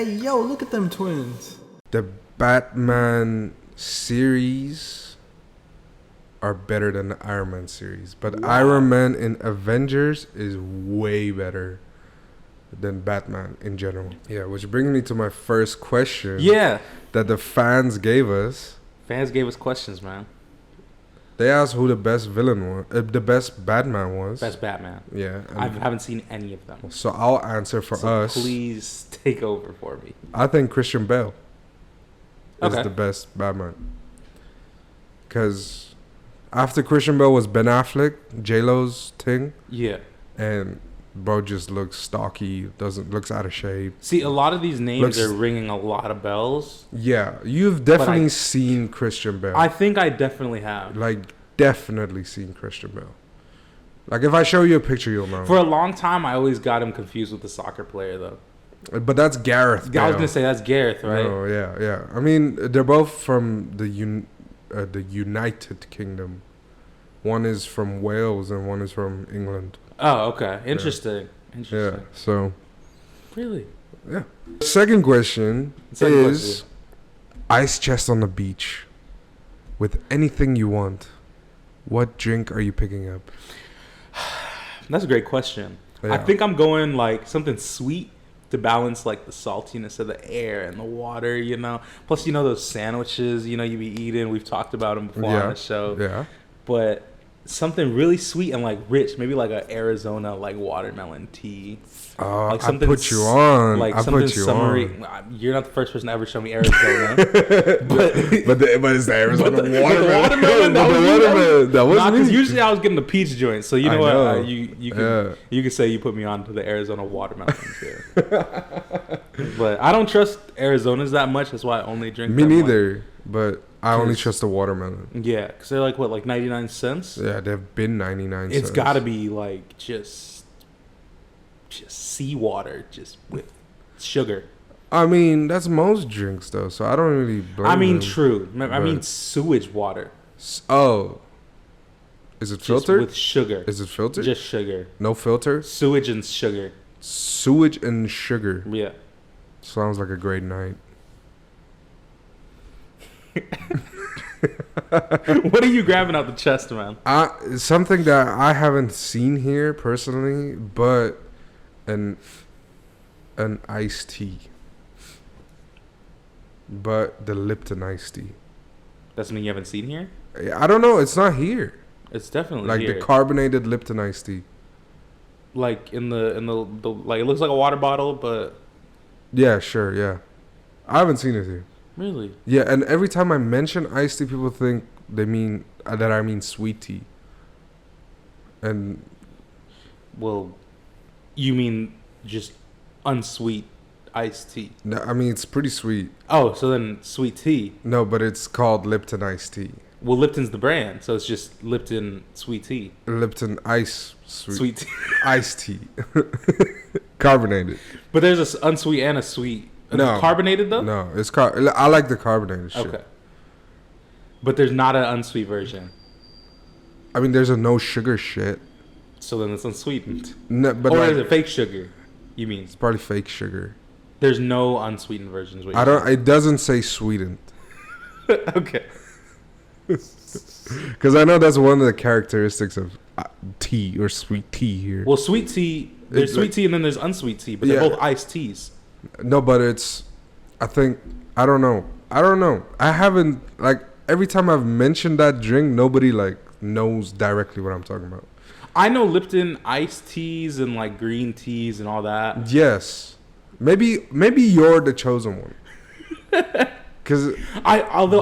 Hey, yo, look at them twins. The Batman series are better than the Iron Man series. But Wow. Iron Man in Avengers is way better than Batman in general. Yeah, which brings me to my first question. Yeah. That the fans gave us. Fans gave us questions, man. They asked who the best villain was, the best Batman was. Best Batman. Yeah. I haven't seen any of them. So I'll answer for us. Please take over for me. I think Christian Bale is Okay. the best Batman. Because after Christian Bale was Ben Affleck, J-Lo's thing. Yeah. And bro just looks stocky, looks out of shape. See, a lot of these names are ringing a lot of bells. Yeah, you've definitely seen Christian Bale. I think I definitely have. Like, definitely seen Christian Bale. Like, if I show you a picture, you'll know. For a long time, I always got him confused with the soccer player, though. But that's Gareth Bale. I was going to say, that's Gareth, right? Oh, yeah. I mean, they're both from the United Kingdom. One is from Wales and one is from England. Oh, okay. Interesting. Yeah, so. Really? Yeah. Second question is ice chest on the beach with anything you want. What drink are you picking up? That's a great question. Yeah. I think I'm going like something sweet to balance like the saltiness of the air and the water, you know. Plus, you know, those sandwiches, you know, you be eating. We've talked about them before on the show. Yeah. But something really sweet and like rich, maybe like a Arizona like watermelon tea. Like I put you on. Like I something put you summery. on. You're not the first person to ever show me Arizona. but it's the Arizona watermelon. That was because me. usually I was getting the peach joint. So you know what? know. You can say you put me on to the Arizona watermelons here. But I don't trust Arizonas that much. That's why I only drink. Me neither. But I only trust the watermelon. Yeah, because they're like what, like 99 cents? Yeah, they've been 99 cents. It's got to be like just seawater, just with sugar. I mean, that's most drinks though, so I don't really blame them, true. I mean sewage water. Oh. Is it filtered? Just with sugar. Is it filtered? Just sugar. No filter? Sewage and sugar. Sewage and sugar. Yeah. Sounds like a great night. What are you grabbing out the chest, man? Something that I haven't seen here personally, but an iced tea. But the Lipton iced tea. That's something you haven't seen here? I don't know. It's not here. It's definitely like here. The carbonated Lipton iced tea. Like in the like it looks like a water bottle, but yeah, sure, yeah. I haven't seen it here. Really? Yeah, and every time I mention iced tea, people think they mean that I mean sweet tea. And well, you mean just unsweet iced tea? No, I mean it's pretty sweet. Oh, so then sweet tea? No, but it's called Lipton iced tea. Well, Lipton's the brand, so it's just Lipton sweet tea. Lipton ice sweet tea. Iced tea. Carbonated. But there's an unsweet and a sweet. No. Carbonated though? No, it's I like the carbonated shit. Okay. But there's not an unsweet version. I mean, there's a no sugar shit. So then it's unsweetened. No, but or is it fake sugar? You mean? It's probably fake sugar. There's no unsweetened versions. It doesn't say sweetened. Okay. Because I know that's one of the characteristics of tea or sweet tea here. Well, sweet tea, there's sweet tea and then there's unsweet tea, but they're both iced teas. No, but I don't know. I haven't, like, every time I've mentioned that drink, nobody, like, knows directly what I'm talking about. I know Lipton iced teas and, like, green teas and all that. Yes. Maybe you're the chosen one. Because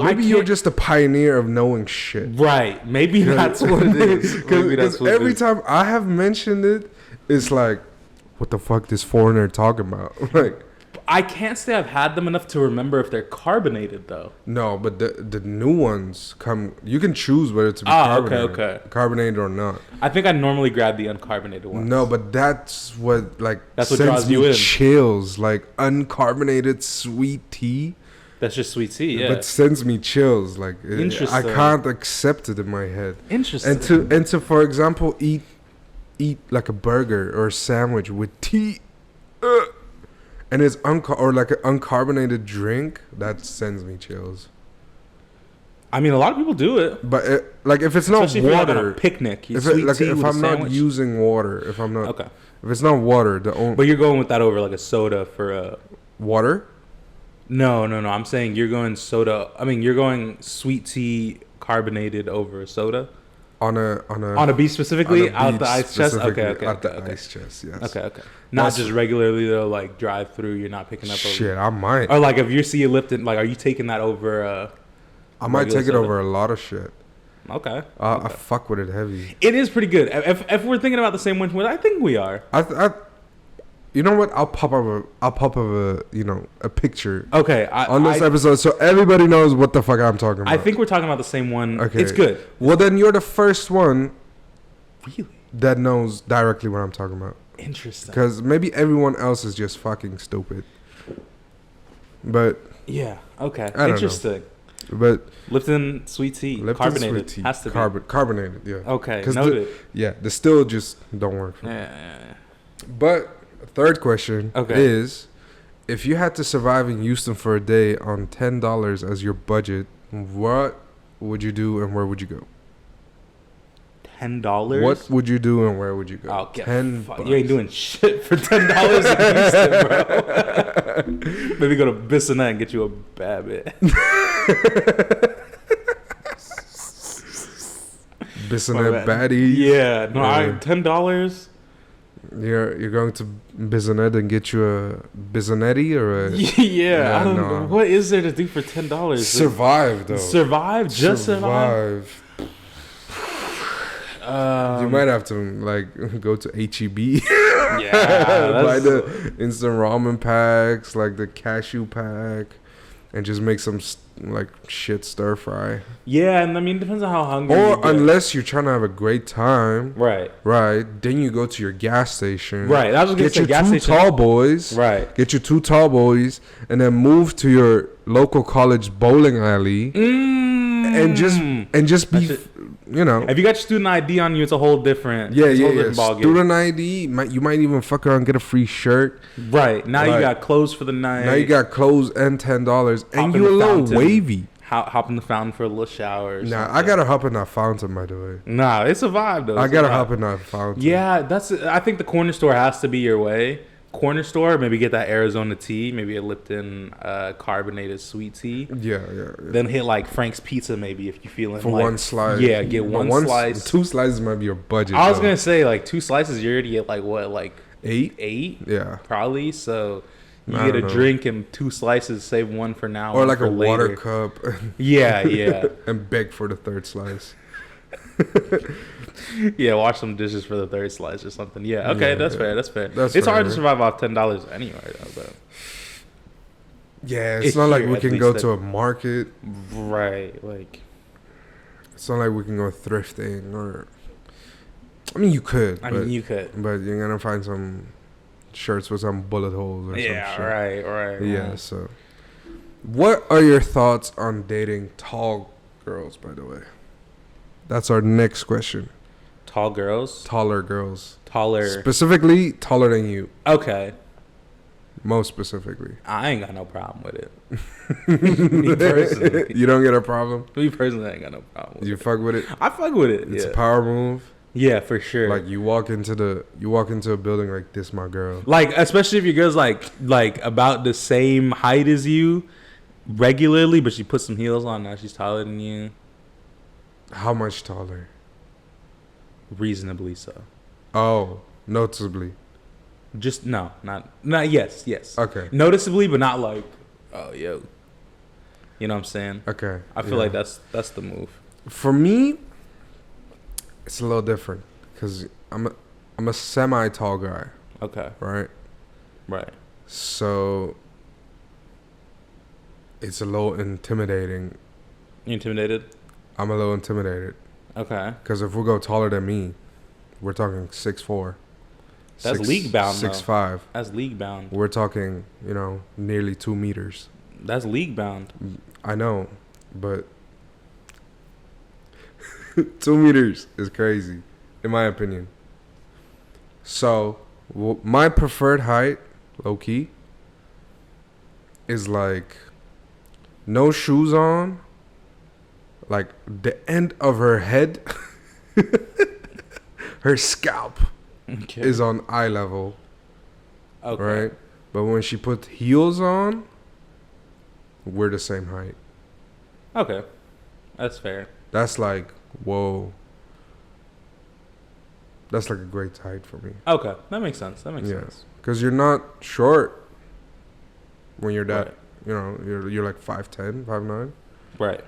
maybe you're just a pioneer of knowing shit. Right. Maybe that's what it is. Because every time I have mentioned it, it's like, what the fuck this foreigner talking about? Like, I can't say I've had them enough to remember if they're carbonated though. No, but the new ones come. You can choose whether to be carbonated or not. I think I normally grab the uncarbonated ones. No, but that's what that's what draws you in. Chills, like uncarbonate sweet tea. That's just sweet tea, yeah. But sends me chills. Like, interesting. I can't accept it in my head. Interesting. And to for example eat like a burger or a sandwich with tea. and it's or like an uncarbonated drink, that sends me chills. I mean, a lot of people do it. But like if it's not Especially if water, you're like on a picnic, if sweet like tea if with I'm a not sandwich. using water, if I'm not Okay. if it's not water, the only But you're going with that over like a soda for a. water. No. I'm saying you're going soda. I mean, you're going sweet tea carbonated over a soda. On A beach specifically, on a out beach the ice chest. Okay. Out the ice chest, yes. Okay. Not That's- just regularly though, like drive through. You're not picking up. Shit, I might. Or like if you see a Lipton, like are you taking that over? I might regular take it soda? over a lot of shit. Okay. I fuck with it heavy. It is pretty good. If we're thinking about the same one, I think we are. You know what? I'll pop up a picture Okay. on this episode so everybody knows what the fuck I'm talking about. I think we're talking about the same one. Okay. It's good. Well, then you're the first one Really that knows directly what I'm talking about. interesting. Because maybe everyone else is just fucking stupid. But Yeah. Okay. I don't know. Interesting. but Lipton sweet tea, Lipton carbonated, sweet tea, has to be. carbonated, yeah. Okay. 'Cause Noted. The still just don't work for me. Yeah. But third question Okay. is, if you had to survive in Houston for a day on $10 as your budget, what would you do and where would you go? $10. What would you do and where would you go? Oh, get $10. You ain't doing shit for $10 in Houston, bro. Maybe go to Bissonnette and get you a Babbitt. Bissonnette baddie. Yeah, no, Yeah. $10. You're going to Bissonnette and get you a Bissonetti or a Yeah, I don't no. know. What is there to do for $10? survive though. Survive? Just survive? You might have to like go to HEB. Yeah, buy the instant ramen packs, like the cashew pack, and just make some like shit stir fry. Yeah, and I mean, it depends on how hungry you Or get. unless you're trying to have a great time, Right. then you go to your gas station. Right. I was gonna Get say your gas two station. tall boys. Right. Get your two tall boys, and then move to your local college bowling alley, and just be, That's you know. If you got your student ID on you, it's a whole different. Yeah, it's a yeah, whole yeah. different ballgame. Student ID. You might even fuck around and get a free shirt. Right. Now you Right. got clothes for the night. Now you got clothes and $10, and Hop you a in the little fountain. wavy. Hop in the fountain for a little shower. Or Nah, something. I gotta hop in that fountain, by the way. Nah, it's a vibe though. I It's a gotta vibe. hop in that fountain. Yeah, I think the corner store has to be your way. Corner store, maybe get that Arizona tea, maybe a Lipton carbonated sweet tea. Yeah. Then hit like Frank's Pizza maybe if you feeling For like, one slice. Yeah, get But one slice. 2 slices might be your budget. I was though. gonna say like 2 slices, you already get like what, like 8. 8 Yeah. probably. So you I get a don't know. drink and 2 slices, save one for now, Or one like for a water later. cup. Yeah. And beg for the 3rd slice. Yeah, wash some dishes for the 3rd slice or something. Yeah, okay, Yeah, that's yeah. fair. That's fair. That's It's fair, hard to right? survive off $10 anyway, though. But Yeah, it's not like Here, we at can least go that- to a market. right, like It's not like we can go thrifting or. I mean, you could. I but, mean, you could. But you're gonna find some shirts with some bullet holes or some Yeah, shit. right. Yeah. So, what are your thoughts on dating tall girls? By the way, that's our next question. Tall girls, Taller girls, taller. specifically taller than you. Okay, Most specifically. I ain't got no problem with it. Me personally, You don't get a problem. I ain't got no problem. With You it. fuck with it. I fuck with it. It's Yeah, a power move. yeah, for sure. Like you walk into a building like this, my girl. Like, especially if your girl's like about the same height as you regularly, but she put some heels on. Now she's taller than you, How much taller? reasonably so. Oh, noticeably. Just not yes. Okay. Noticeably, but not like, oh yo. You know what I'm saying? Okay. I feel like that's the move. For me, it's a little different because I'm a semi-tall guy, Okay. right? Right. So it's a little intimidating. You intimidated? I'm a little intimidated Okay. because if we go taller than me, we're talking 6'4". That's league bound, though. 6'5". That's league bound. We're talking, nearly 2 meters. That's league bound. I know, but 2 meters is crazy, in my opinion. So, my preferred height, low key, is like no shoes on, like the end of her head, her scalp Okay. is on eye level, Okay. right? But when she put heels on, we're the same height. Okay. That's fair. That's like, whoa. That's like a great height for me. Okay. That makes sense. That makes sense. Because you're not short when you're that, Right. you know, you're like 5'10", 5'9". Right.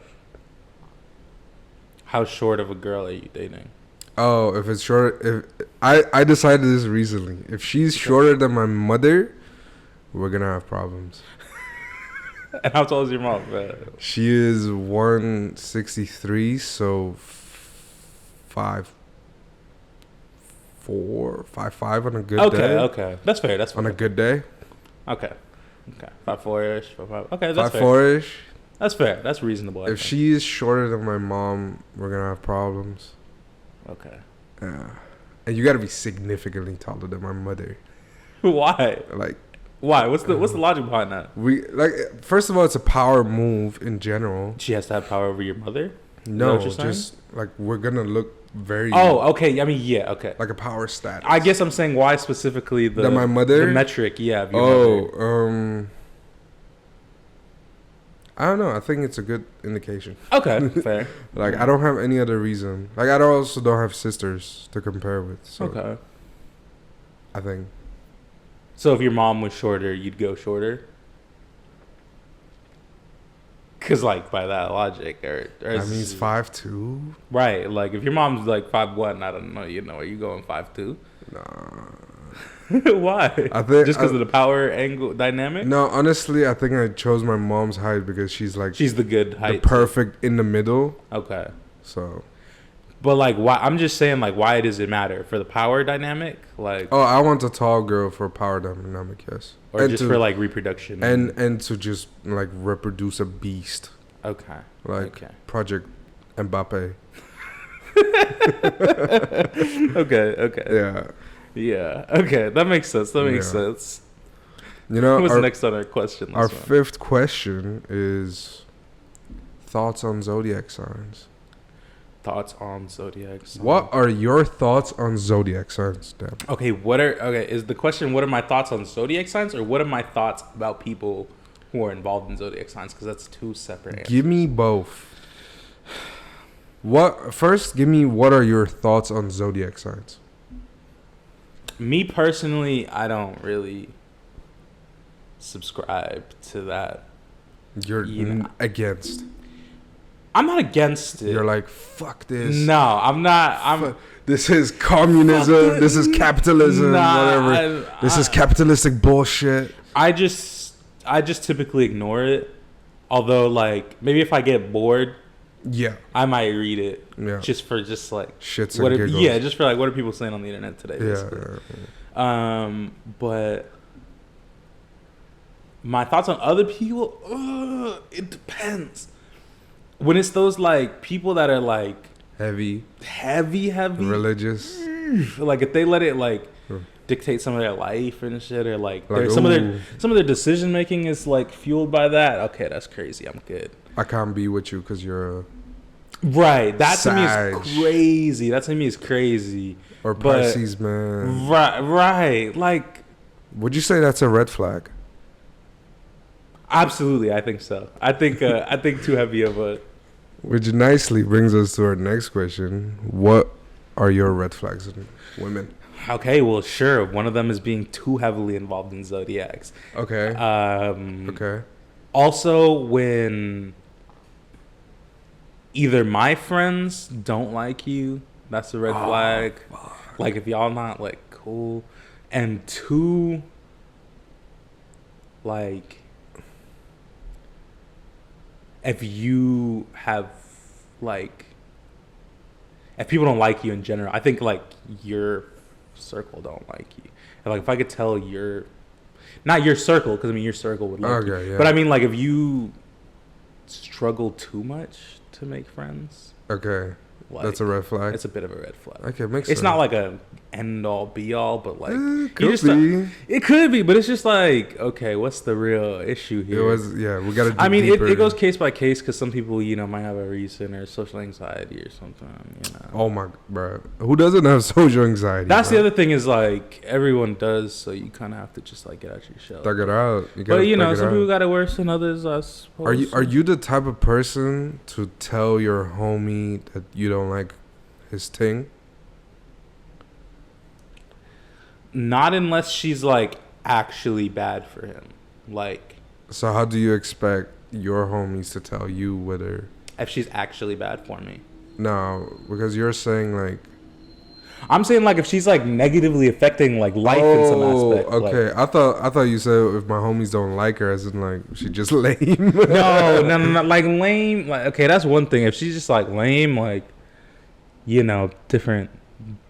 How short of a girl are you dating? Oh, if it's short, if I decided this recently. If she's shorter than my mother, we're gonna have problems. And how tall is your mom? She is 163, so 5'4", 5'5" on a good day. Okay. That's fair. That's fair. On a good day. Okay. 5'4"-ish, 5'5". Okay, that's fair. 5'4"-ish. That's fair. That's reasonable. I If think. she is shorter than my mom, we're gonna have problems. Okay. Yeah. And you gotta be significantly taller than my mother. Why? Like, Why? What's the logic behind that? we like. First of all, it's a power move in general. She has to have power over your mother? No, what you're saying? just like we're gonna look very. Oh, okay. I mean, yeah, okay. Like a power status. I guess I'm saying why specifically the That my mother? the metric, yeah. Of your mother. I don't know. I think it's a good indication. Okay, fair. Like, I don't have any other reason. Like, also don't have sisters to compare with. So Okay. I think. So if your mom was shorter, you'd go shorter? Because, like, by that logic, or That means 5'2". right? Like, if your mom's like 5'1", I don't know. You know, are you going 5'2"? Nah. Why? I think just because of the power angle dynamic. No, honestly, I think I chose my mom's height because she's like She's the good height. the perfect in the middle. Okay. So. But like, why? I'm just saying, like, why does it matter for the power dynamic? Like, Oh, I want a tall girl for power dynamic, yes. or And just to, for like reproduction? and to just like reproduce a beast. Okay. Like Okay. Project Mbappe. Okay. Yeah. Yeah. Okay. That makes sense. That makes Yeah. sense. You know, What's next on our question? our This one? fifth question is thoughts on zodiac signs. Thoughts on zodiac signs. What are your thoughts on zodiac signs, Dan? Okay. Is the question what are my thoughts on zodiac signs, or what are my thoughts about people who are involved in zodiac signs? Because that's two separate answers. Give me both. Give me what are your thoughts on zodiac signs? Me personally, I don't really subscribe to that. You're Yeah. against. I'm not against it. You're like, fuck this. No, I'm not. This is communism. Fuck This is capitalism. Nah, whatever. This is capitalistic bullshit. I just typically ignore it. Although, like, maybe if I get bored, Yeah. I might read it. Yeah. Just for like Shits what and are, giggles. yeah, just for like what are people saying on the internet today? Basically. Yeah. But my thoughts on other people, it depends. When it's those like people that are like Heavy. religious, Religious. like if they let it like Hmm. dictate some of their life and shit, or like, Like, some of ooh. their decision making is like fueled by that. Okay, that's crazy. I'm good. I can't be with you because you're a... Right, that to me Sag. is crazy. That to me is crazy. Or But- Pisces, man. Right. Like, Would you say that's a red flag? absolutely, I think so. I think too heavy of a. Which nicely brings us to our next question. What are your red flags in women? Okay, well, sure. One of them is being too heavily involved in zodiacs. Okay. Okay. Also, when either my friends don't like you, that's a red flag. Like, if y'all not like cool, and two, like, if you have like, if people don't like you in general, I think like your circle don't like you. And like, if I could tell not your circle, because I mean your circle would like you. Okay, yeah. But I mean, like, if you struggle too much to make friends, Okay. like, That's a red flag. it's a bit of a red flag. Okay, makes It's sense. not like a end all be all, but like Could be. it could be, but it's just like, okay, what's the real issue It here? was, yeah. We gotta. I mean, deeper. it goes case by case because some people, might have a reason or social anxiety or something. Oh my, bro. Who doesn't have social anxiety? That's bro? the other thing is like everyone does, so you kind of have to just like get out your shell. Thug it out. But out. some people got it worse than others. I suppose. Are you the type of person to tell your homie that you don't like his thing? Not unless she's like actually bad for him. Like, So how do you expect your homies to tell you whether? if she's actually bad for me. No, because you're saying like. I'm saying like if she's like negatively affecting like life in some aspect. Okay. Like, I thought you said if my homies don't like her, as in like she just lame. no, like lame. Like, okay, that's one thing. If she's just like lame, like, different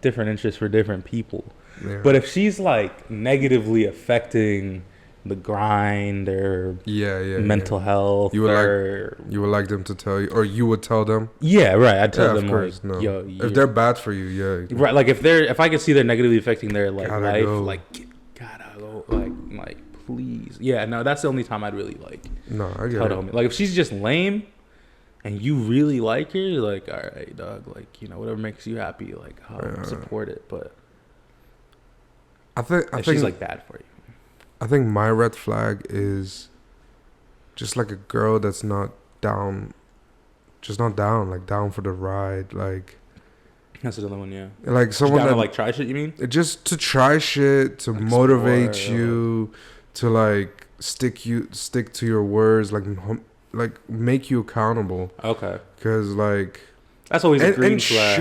interests for different people. Yeah. But if she's like negatively affecting the grind or mental health, you would like them to tell you, or you would tell them. Yeah, right. I'd tell them of course, like, no. yo, if they're bad for you, yeah. Right, like if I can see they're negatively affecting their like Gotta life, go. like gotta go, like please, yeah, no, that's the only time I'd really like No, I get tell it. the homie. Like if she's just lame, and you really like her, you're like, all right, dog, like whatever makes you happy, like I'll support it. But I think she's like bad for you. I think my red flag is just like a girl that's not down, like down for the ride, like. That's another one, yeah. Like someone down that to like try shit. You mean? Just to try shit, to Explore, motivate you, to like stick to your words, like make you accountable. Okay. Because like that's always a green flag.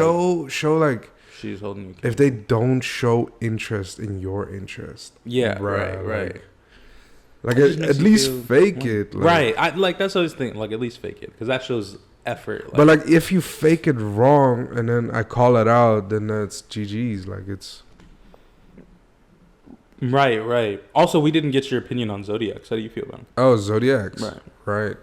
Show like she's holding you. If they don't show interest in your interest, yeah, bruh, right. Like at least fake it. Like, right. I like that's always thing. Like at least fake it because that shows effort. Like, but like if you fake it wrong and then I call it out, then that's GG's. Like it's right. Also, we didn't get your opinion on Zodiacs. How do you feel about them? Oh, Zodiacs. Right.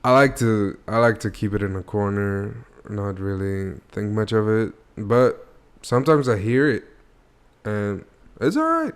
I like to keep it in a corner, not really think much of it. But sometimes I hear it, and it's alright.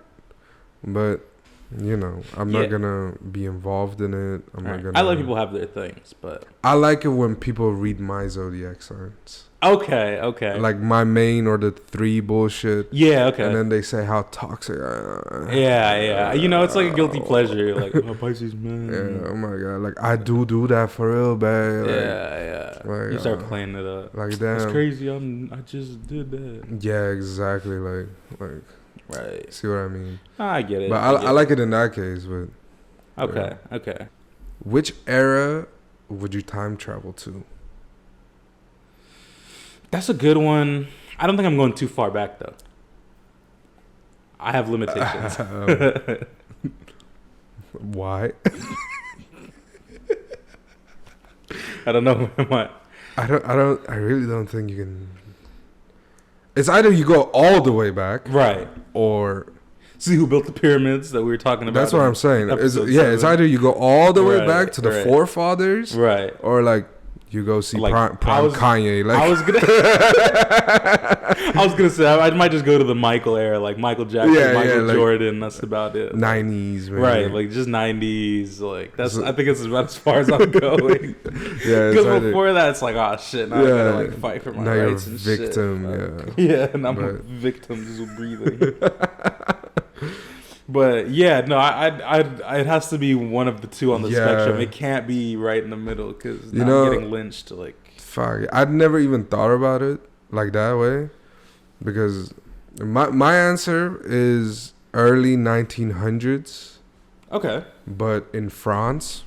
But I'm not gonna be involved in it. I'm not gonna. I let people have their things, but I like it when people read my zodiac signs. Okay. Like my main or the 3 bullshit. Yeah. Okay. And then they say how toxic. Yeah. It's like a guilty pleasure. Like Pisces man. Yeah. Oh my god. Like I do that for real, babe. Like, yeah. Like, you start playing it up. Like damn. It's crazy. I just did that. Yeah. Exactly. Like. Right. See what I mean? I get it. But I like it in that case. But. Okay. Which era would you time travel to? That's a good one. I don't think I'm going too far back though. I have limitations. Why? I don't know. I really don't think you can. It's either you go all the way back, right, or see who built the pyramids that we were talking about. That's what I'm saying. It's either you go all the way back to the forefathers, right, or like you go see like, prime Kanye. Like I was gonna say I might just go to the Michael era, like Michael Jackson, Michael Jordan. That's about it. 90s, man. Right? Like just 90s. Like that's. I think it's about as far as I'm going. Because before that, it's like, oh shit, now I gotta like fight for my rights and shit. Victim, yeah, and I'm a victim just breathing. But yeah, no, it has to be one of the two on the spectrum. It can't be right in the middle because I'm getting lynched. Like, fuck, I'd never even thought about it like that way, because my answer is early 1900s. Okay. But in France.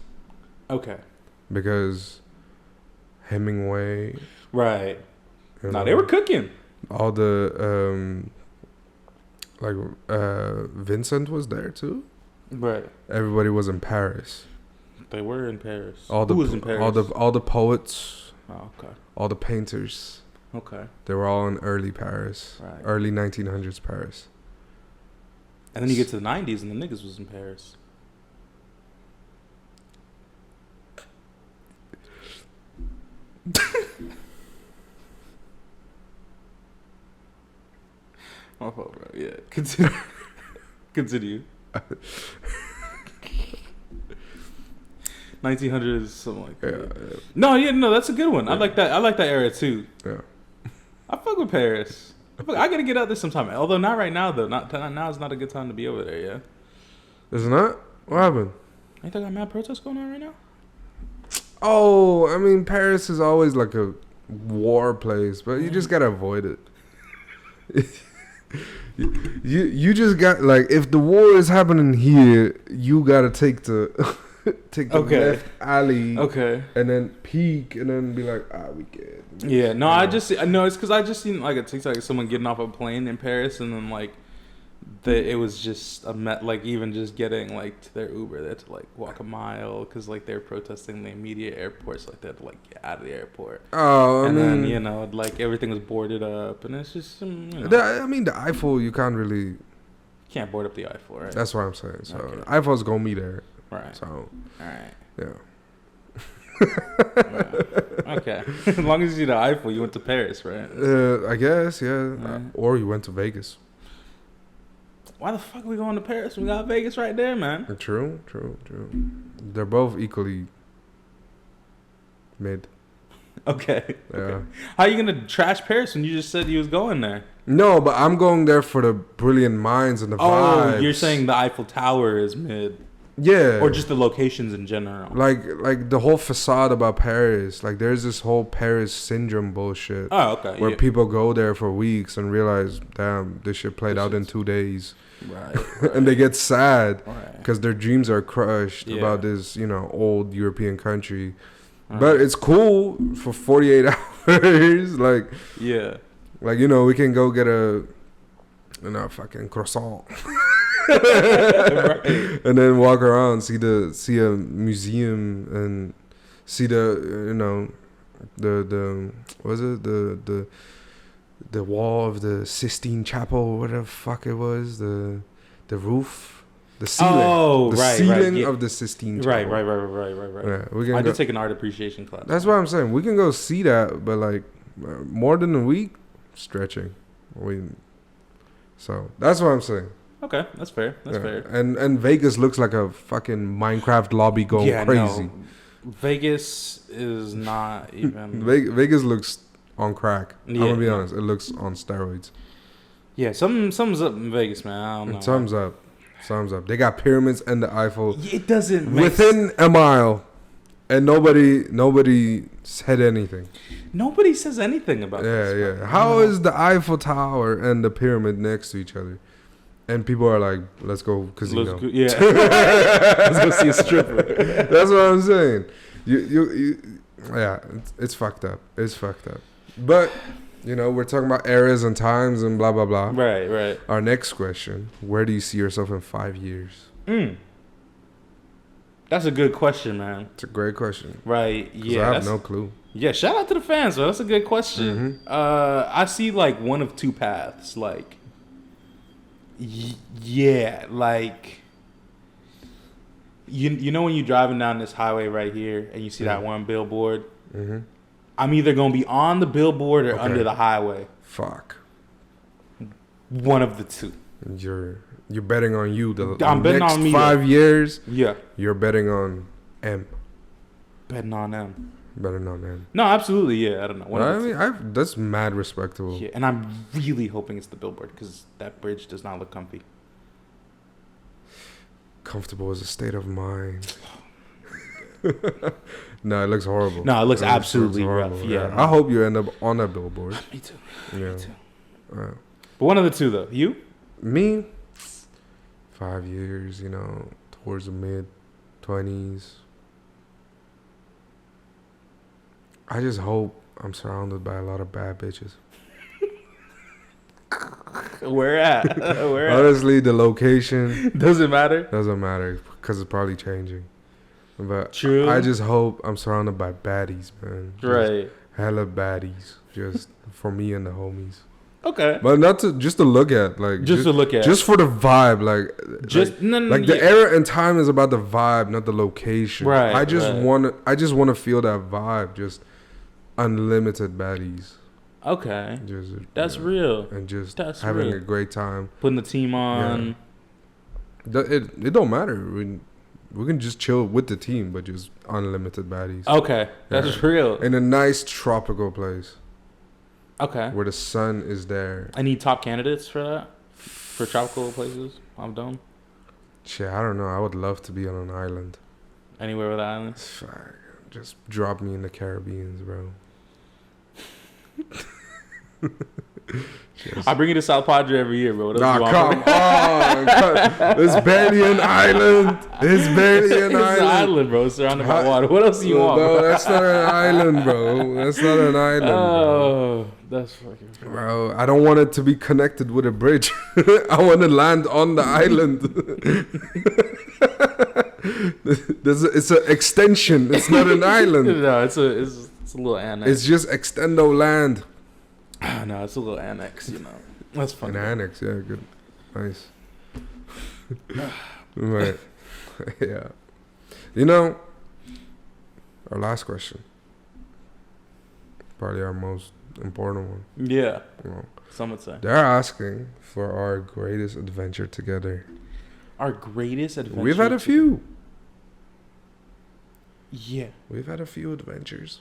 Okay. Because Hemingway. Right. No, they were cooking. All the Vincent was there too. Right. Everybody was in Paris. They were in Paris. Who was in Paris? All the poets. Oh, okay. All the painters. Okay. They were all in early Paris. Right. Early 1900s Paris. And then you get to the 90s and the niggas was in Paris. My fault, bro. Yeah. Continue. Continue. 1900s, something like that. Yeah. No, that's a good one. Yeah. I like that. I like that era too. Yeah. I fuck with Paris. I gotta get out there sometime. Although not right now though. Not now is not a good time to be over there. Yeah. Is it not? What happened? Ain't there got mad protests going on right now? Oh, I mean, Paris is always like a war place, but you just gotta avoid it. you just got like, if the war is happening here, you gotta take the take the left alley, and then peek, and then be like, we good. Yeah, no, it's because I just seen like a TikTok of someone getting off a plane in Paris, and then like it was just like even just getting like to their Uber, they had to like walk a mile because like they're protesting the immediate airports, like they had to like get out of the airport. Then like everything was boarded up, and it's just I mean, the Eiffel, you can't board up the Eiffel, right? That's what I'm saying. So Eiffel's gonna be there, right? So all right, yeah. Okay. As long as you see the Eiffel, you went to Paris, right? I guess, yeah. Or you went to Vegas. Why the fuck are we going to Paris? We got Vegas right there, man. True. They're both equally mid. Okay. Yeah. Okay. How are you gonna trash Paris when you just said you was going there? No, but I'm going there for the brilliant minds and the vibes. Oh, you're saying the Eiffel Tower is mid. Yeah. Or just the locations in general. Like the whole facade about Paris. Like there's this whole Paris syndrome bullshit. Oh, okay. Where people go there for weeks and realize, damn, this shit played out in 2 days. Right. And they get sad because right. their dreams are crushed about this, old European country. Right. But it's cool for 48 hours. Like, yeah. Like, we can go get a fucking croissant. Right. And then walk around, see a museum and see the the wall of the Sistine Chapel, whatever the fuck it was, the roof, the ceiling, ceiling of the Sistine Chapel. Right. Yeah, I did take an art appreciation class. That's what I'm saying. We can go see that, but like more than a week, stretching. So that's what I'm saying. Okay, that's fair. That's fair. And Vegas looks like a fucking Minecraft lobby going crazy. No. Vegas is not even. Vegas looks on crack. I'm gonna be honest. It looks on steroids. Yeah, something's up in Vegas, man. I don't know. Thumbs up. They got pyramids and the Eiffel. It doesn't make within a mile, and nobody said anything. Nobody says anything about this. Yeah. How is the Eiffel Tower and the pyramid next to each other? And people are like, let's go casino. Let's go see a stripper. That's what I'm saying. It's fucked up. It's fucked up. But, we're talking about eras and times and blah, blah, blah. Right. Our next question, where do you see yourself in 5 years? That's a good question, man. It's a great question. Right, yeah. I have no clue. Yeah, shout out to the fans, man. That's a good question. Mm-hmm. I see, like, one of two paths. Like, like... You know when you're driving down this highway right here and you see that one billboard? Mm-hmm. I'm either going to be on the billboard or under the highway. Fuck. One of the two. You're betting on you. I'm betting next on me. 5 years, yeah. You're betting on M. Betting on them. Betting on M. No, absolutely, yeah. I don't know. That's mad respectable. Yeah, and I'm really hoping it's the billboard because that bridge does not look comfy. Comfortable is a state of mind. No, it looks horrible. No, it looks absolutely rough. Yeah. I hope you end up on that billboard. Me too. Yeah. Me too. But one of the two, though. You? Me? 5 years, towards the mid-20s. I just hope I'm surrounded by a lot of bad bitches. Where at? Honestly, the location doesn't matter because it's probably changing. But true. I just hope I'm surrounded by baddies, man. Right. Hella baddies, just for me and the homies. Okay. But not just to look at, like just to look at, just for the vibe, the era and time is about the vibe, not the location. Right. I just want to feel that vibe, just unlimited baddies. Okay. Just That's real. and just That's having real. a great time. Putting the team on. It don't matter. We can just chill with the team, but just unlimited baddies. Okay. That's real. In a nice tropical place. Okay. Where the sun is there. Any top candidates for that? For tropical places? I'm done. Shit, I don't know. I would love to be on an island. Anywhere with islands? Fuck. Just drop me in the Caribbean, bro. I bring you to South Padre every year, bro. Nah, come on. It's barely an island. It's barely an It's island. an island, bro. It's surrounded by water. What else do you want, No, bro? that's not an island, bro. That's not an island, Oh, that's fucking... Bro, I don't want it to be connected with a bridge. I want to land on the island. It's an extension. It's not an island. No, it's a little annex. It's just extendo land. No, it's a little annex, you know. That's fun. An annex, yeah, good. Nice. Right. Yeah. You know, our last question. Probably our most important one. Yeah. You know, Some would say. they're asking for our greatest adventure together. Our greatest adventure. We've had a few. Yeah. We've had a few adventures.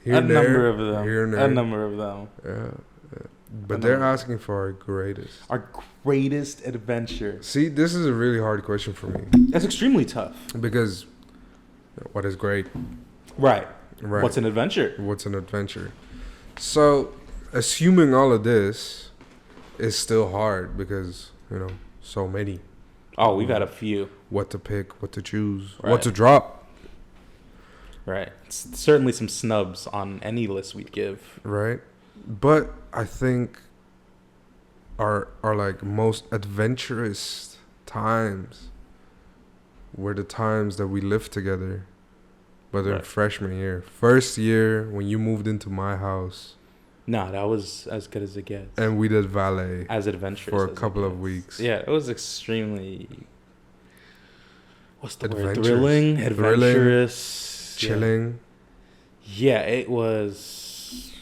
A number of them. Here and there. A number of them. Yeah. But they're asking for our greatest. Our greatest adventure. See, this is a really hard question for me. That's extremely tough. Because what is great? Right. Right. What's an adventure? What's an adventure? So, assuming all of this is still hard because, you know, so many. Oh, we've had a few. What to pick, what to choose, Right. what to drop. Right. Certainly some snubs on any list we'd give. Right? But I think our like most adventurous times were the times that we lived together. Whether Right. freshman year, first year when you moved into my house, No, that was as good as it gets. and we did valet As adventurous for a as it couple of gets. weeks. Yeah, it was extremely... What's the word? Adventurous. Thrilling, Thrilling, adventurous. chilling. Yeah, it was...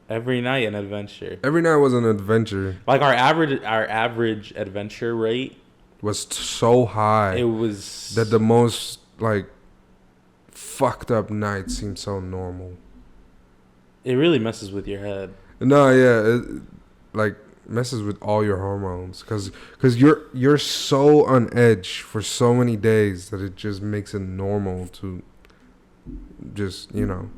Every night an adventure. Every night was an adventure. Like our average adventure rate, Was so high it was... that the most like fucked up nights seemed so normal. It really messes with your head. No, yeah, it, like messes with all your hormones because you're so on edge for so many days that it just makes it normal to just, you know.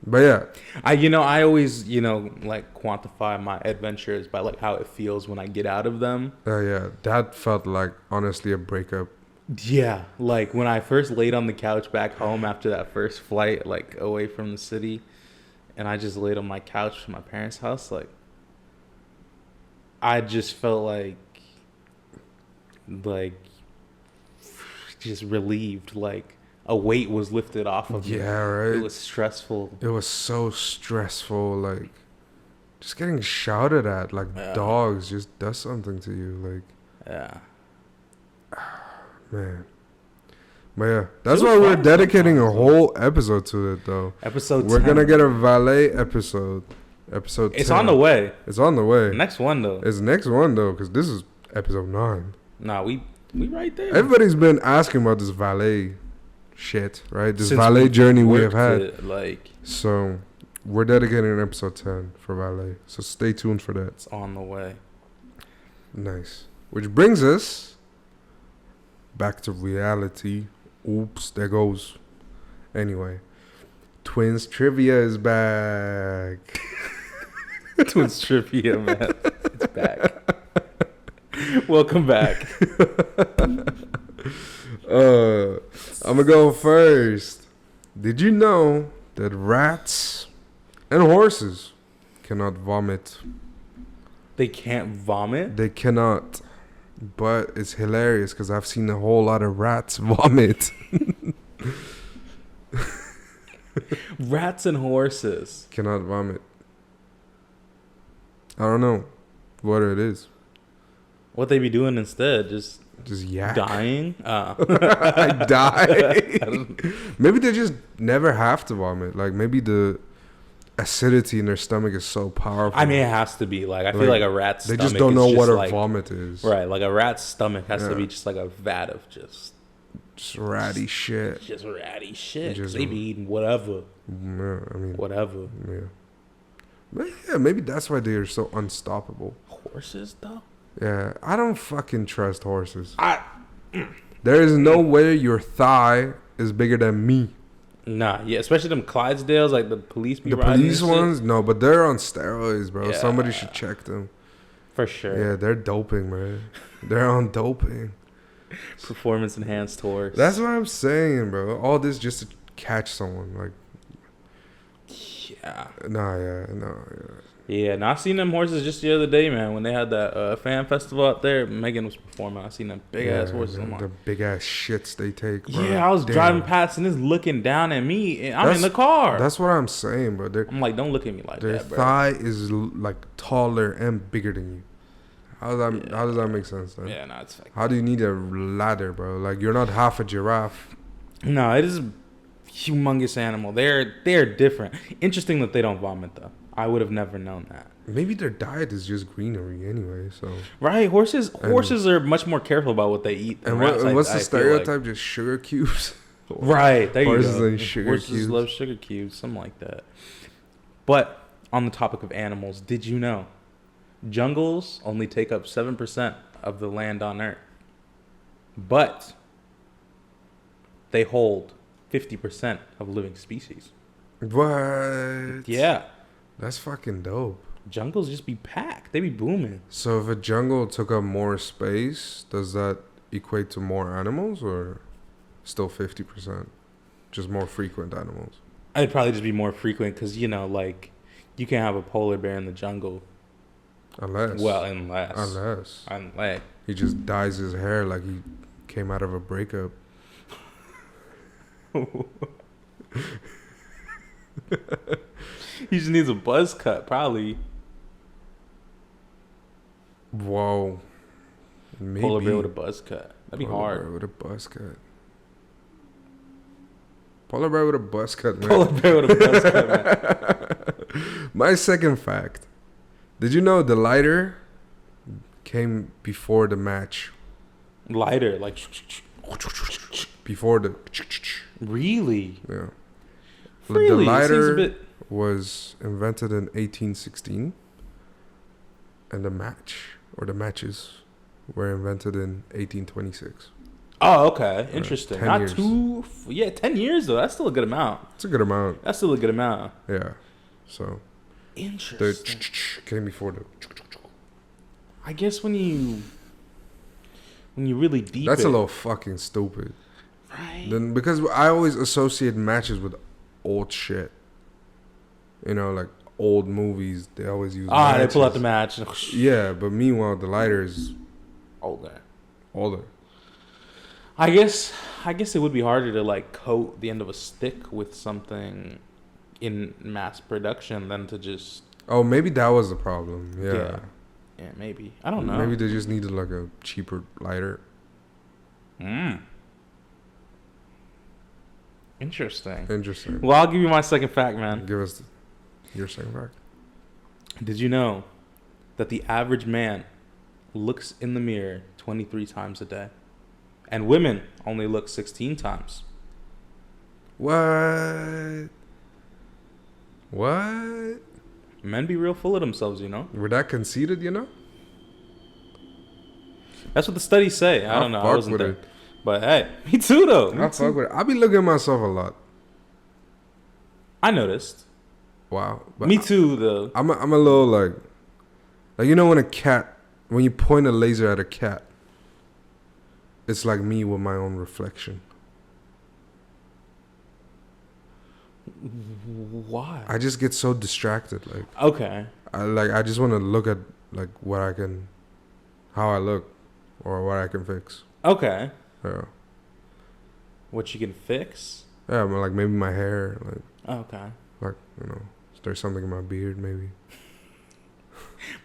But yeah, I always, like quantify my adventures by like how it feels when I get out of them. yeah, that felt like honestly a breakup. Yeah, like when I first laid on the couch back home after that first flight, like away from the city, and I just laid on my couch in my parents' house, like I just felt like just relieved, like a weight was lifted off of me. Yeah, right. It was stressful. It was so stressful, like just getting shouted at like Yeah. dogs just does something to you, like Yeah. man. But yeah, that's It was why we're fun dedicating a sometimes, whole episode to it, though. Episode We're 10. gonna get a valet episode. Episode 10. It's on the way. It's on the way. Next one though. It's next one though, because this is episode 9. Nah, we right there. Everybody's been asking about this valet shit, right? This Since valet we journey we have worked had. it, like So we're dedicating an episode 10 for valet. So stay tuned for that. it's on the way. Nice. Which brings us back to reality. Oops, there goes. Anyway, Twins Trivia is back. Twins trivia, man. It's back. Welcome back. I'm gonna go first. Did you know that rats and horses cannot vomit? They can't vomit? They cannot. But it's hilarious because I've seen a whole lot of rats vomit. Rats and horses. Cannot vomit. I don't know what it is. What they be doing instead? Just Just yak. Dying? I die. Maybe they just never have to vomit. Like maybe the acidity in their stomach is so powerful. I mean, it has to be. Like, I feel like a rat's they stomach just don't know is what a like, vomit is. right, like a rat's stomach has to Yeah. be just like a vat of just ratty shit. Just ratty shit. 'Cause Just- they be eating whatever. Yeah, I mean, Whatever. yeah. But yeah, maybe that's why they are so unstoppable. Horses, though? Yeah, I don't fucking trust horses. I There is no way your thigh is bigger than me. Nah, yeah, especially them Clydesdales, like the police be The riding police and shit. ones, no, but they're on steroids, bro. Yeah. Somebody should check them. For sure. Yeah, they're doping, man. They're on doping. Performance enhanced horse. That's what I'm saying, bro. All this just to catch someone, like, yeah. no. Yeah, no, I seen them horses just the other day, man. When they had that fan festival out there, Megan was performing. I seen them big ass horses. I'm like, the big ass shits they take, bro. yeah, I was Damn. driving past and it's looking down at me, and I'm in the car. That's what I'm saying, bro. I'm like, don't look at me like Their that, bro. thigh is like taller and bigger than you. How does that make sense, then? Yeah, no, it's fake. How do you need a ladder, bro? Like, you're not half a giraffe. No, it is a humongous animal. They're different. Interesting that they don't vomit though. I would have never known that. Maybe their diet is just greenery anyway. So Right, horses are much more careful about what they eat. and than rats, what's I the feel like. stereotype? Just sugar cubes. Right, there you Horses go. and sugar Horses cubes. love sugar cubes, something like that. But on the topic of animals, did you know jungles only take up 7% of the land on Earth, but they hold 50% of living species? What? Yeah, That's fucking dope. jungles just be packed. They be booming. So if a jungle took up more space, does that equate to more animals or still 50%? Just more frequent animals. It'd probably just be more frequent because, like, you can have a polar bear in the jungle. Unless. Unless. He just dyes his hair like he came out of a breakup. He just needs a buzz cut, probably. Whoa. Maybe. Polar bear with a buzz cut. That'd be Polar hard. bear with a buzz cut. Polar bear with a buzz cut, man. Polar bear with a buzz cut, man. My second fact. Did you know the lighter came before the match? Lighter, like. Before the... Really? Yeah. Really? The It seems a lighter bit. was invented in 1816. And the matches were invented in 1826. Oh, okay. Interesting. 10 Not years. too. Yeah, 10 years, though. That's still a good amount. It's a good amount. That's still a good amount. Yeah. So the Interesting. came before the... I guess when you really deep That's it, a little fucking stupid. right? Then because I always associate matches with old shit. Like old movies, they always use They matches. pull out the match. Yeah, but meanwhile the lighter is Older. older. I guess it would be harder to like coat the end of a stick with something in mass production than to just Oh, maybe that was the problem. Yeah. yeah, maybe. I don't know. Maybe they just needed like a cheaper lighter. Interesting. Interesting. Well, I'll give you my second fact, man. Give us your second fact. Did you know that the average man looks in the mirror 23 times a day? And women only look 16 times. What? Men be real full of themselves, We're that conceited, That's what the studies say. I don't know. I fuck wasn't with there. it. But hey, me too, though. I fuck with it. I be looking at myself a lot. I noticed. Wow. But Me too, though. I'm a little like when you point a laser at a cat, it's like me with my own reflection. Why? I just get so distracted. Like Okay. I just want to look at like how I look, or what I can fix. Okay. Yeah. What you can fix? Yeah, I mean, like maybe my hair, Okay. there's something in my beard, maybe.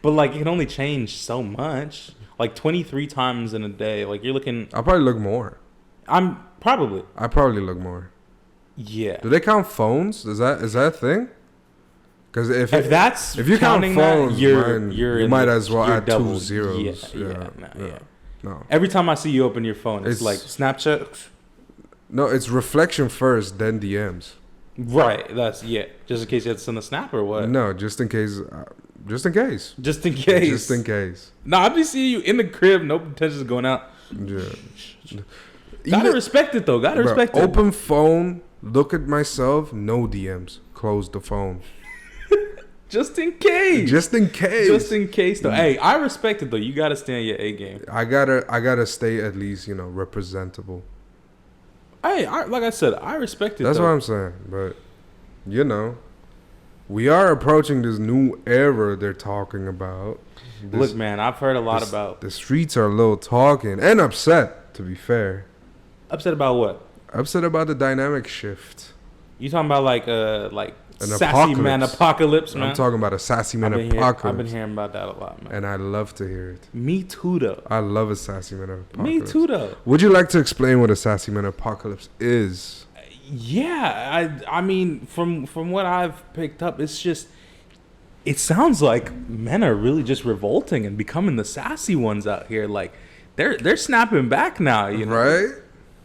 But like, it can only change so much. like 23 times in a day. Like you're looking. I'll probably look more. I'm probably. I probably look more. Yeah. Do they count phones? Is that a thing? Because if you count counting phones, that, you might as well add double. 2 zeros. Yeah. No. Every time I see you open your phone, it's like Snapchat. No, it's reflection first, then DMs. Right. Just in case you had to send a snap or what? No, just in case. Just in case. Just in case. Just in case. No, I'll be seeing you in the crib. No intentions of going out. Yeah. Gotta respect it though. Gotta respect it. Open phone. Look at myself. No DMs. Close the phone. Just in case. Just in case. Just in case though. Hey, I respect it though. You gotta stay on your A game. I gotta stay at least, representable. Hey, like I said, I respect it. That's though. what I'm saying. But we are approaching this new era they're talking about. Look, man, I've heard a lot about. The streets are a little talking and upset. To be fair. Upset about what? Upset about the dynamic shift. You talking about like An sassy apocalypse. man apocalypse, man? I'm talking about a sassy man apocalypse. I've been hearing about that a lot, man. And I love to hear it. Me too, though. I love a sassy man apocalypse. Me too, though. Would you like to explain what a sassy man apocalypse is? Yeah, I mean, from what I've picked up, it's just, it sounds like men are really just revolting and becoming the sassy ones out here. Like, they're snapping back now, you know?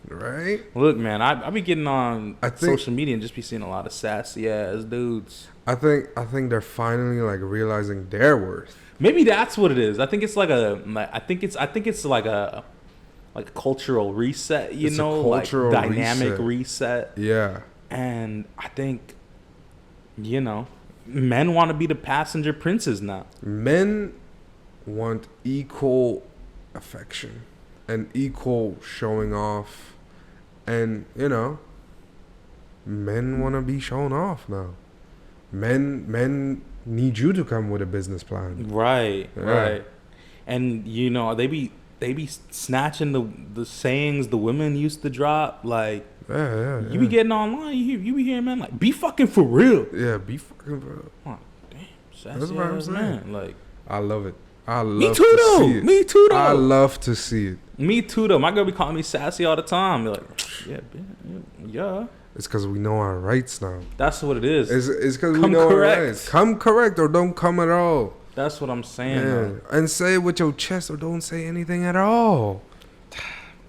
Right. Look, man, I be getting on social media and just be seeing a lot of sassy ass dudes. I think they're finally like realizing their worth. Maybe that's what it is. I think it's like I think it's like a cultural reset, It's a cultural like dynamic reset. Yeah. And I think, men want to be the passenger princes now. Men want equal affection and equal showing off. And, men want to be shown off now. Men need you to come with a business plan. Right. And, they be snatching the sayings the women used to drop. Like, you be getting online, you be hearing men like, be fucking for real. Yeah, be fucking for real. Oh, damn. That's what I'm saying. Man. Like, I love it. I love Me too, though. See it. Me too, though. I love to see it. Me too, though. My girl be calling me sassy all the time. Be like, yeah. It's because we know our rights now. That's what it is. It's because we know our rights. Come correct or don't come at all. That's what I'm saying. Yeah. And say it with your chest or don't say anything at all.